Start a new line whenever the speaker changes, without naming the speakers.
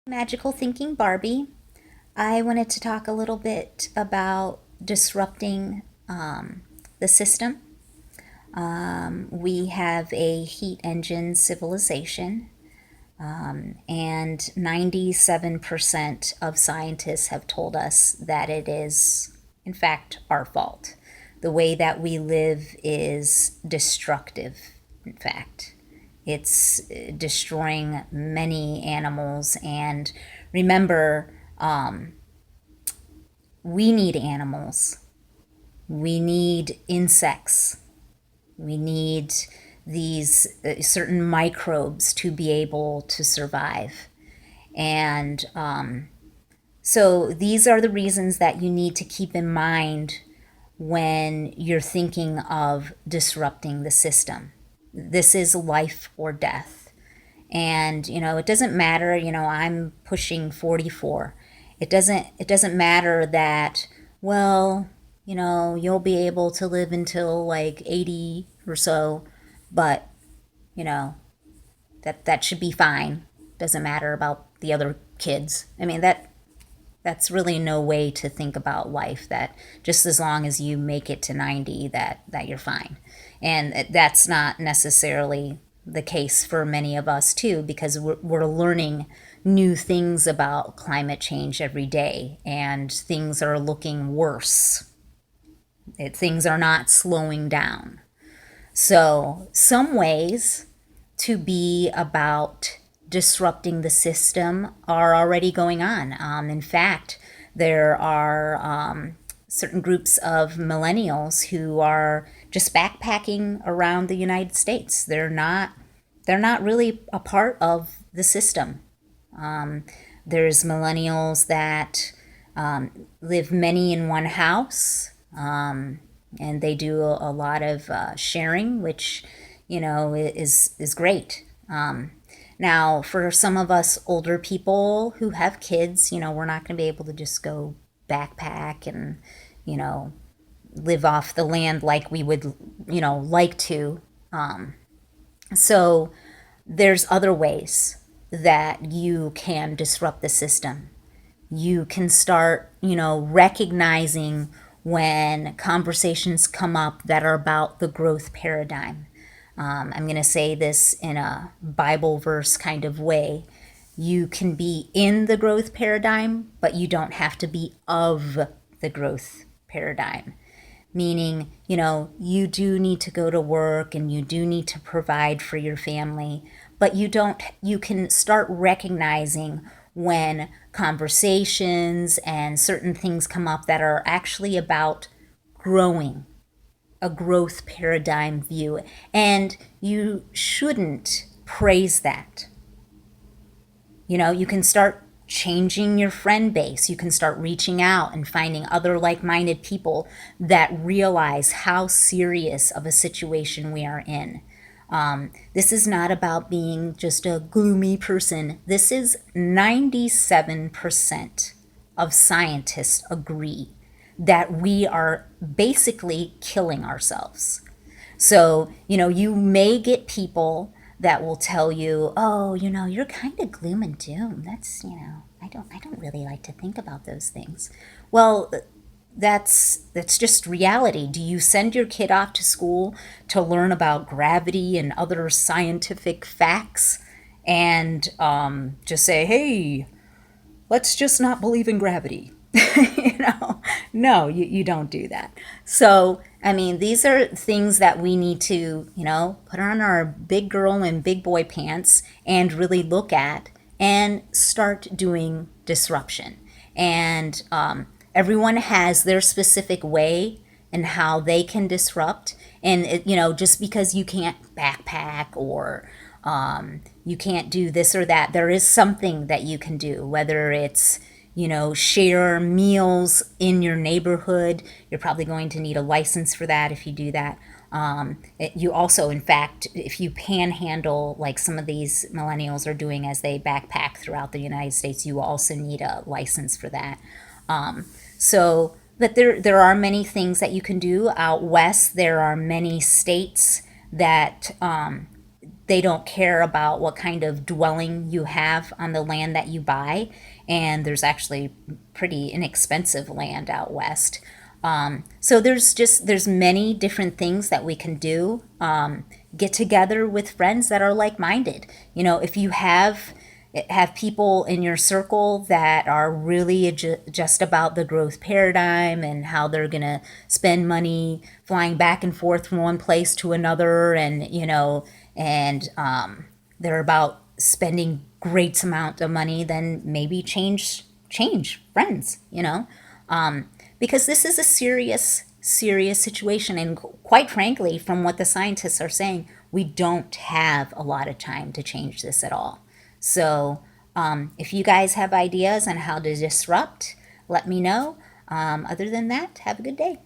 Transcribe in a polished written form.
Magical Thinking Barbie. I wanted to talk a little bit about disrupting the system. We have a heat engine civilization, and 97% of scientists have told us that it is, in fact, our fault. The way that we live is destructive, in fact. It's destroying many animals. And remember, we need animals. We need insects. We need these certain microbes to be able to survive. And so these are the reasons that you need to keep in mind when you're thinking of disrupting the system. This is life or death. And it doesn't matter, I'm pushing 44. It doesn't matter that, well, you'll be able to live until like 80 or so, but you know, that should be fine. Doesn't matter about the other kids. I mean, that's really no way to think about life, that just as long as you make it to 90, that you're fine. And that's not necessarily the case for many of us too, because we're learning new things about climate change every day, and things are looking worse. Things are not slowing down. So some ways to be about disrupting the system are already going on. In fact, there are certain groups of millennials who are just backpacking around the United States. They're not really a part of the system. There's millennials that live many in one house, and they do a lot of sharing, which is great. Now, for some of us older people who have kids, we're not going to be able to just go backpack and you know live off the land like we would like to. So there's other ways that you can disrupt the system. You can start, recognizing when conversations come up that are about the growth paradigm. I'm going to say this in a Bible verse kind of way. You can be in the growth paradigm, but you don't have to be of the growth paradigm. Meaning, you do need to go to work and you do need to provide for your family, but you can start recognizing when conversations and certain things come up that are actually about growing, a growth paradigm view. And you shouldn't praise that. You can start changing your friend base. You can start reaching out and finding other like minded people that realize how serious of a situation we are in. This is not about being just a gloomy person. This is 97% of scientists agree that we are basically killing ourselves. So, you may get people that will tell you, "Oh, you're kind of gloom and doom. I don't really like to think about those things." Well, that's just reality. Do you send your kid off to school to learn about gravity and other scientific facts and just say, "Hey, let's just not believe in gravity"? you know no, you don't do that. So I mean, these are things that we need to put on our big girl and big boy pants and really look at and start doing disruption. And everyone has their specific way and how they can disrupt. And just because you can't backpack or you can't do this or that, there is something that you can do, whether it's share meals in your neighborhood. You're probably going to need a license for that if you do that. You also, in fact, if you panhandle like some of these millennials are doing as they backpack throughout the United States, you also need a license for that. But there are many things that you can do out west. There are many states that they don't care about what kind of dwelling you have on the land that you buy. And there's actually pretty inexpensive land out west. So there's many different things that we can do. Get together with friends that are like-minded. If you have people in your circle that are really just about the growth paradigm and how they're going to spend money flying back and forth from one place to another, and they're about spending great amount of money, then maybe change friends, because this is a serious situation. And quite frankly, from what the scientists are saying, we don't have a lot of time to change this at all. So if you guys have ideas on how to disrupt, let me know. Other than that, have a good day.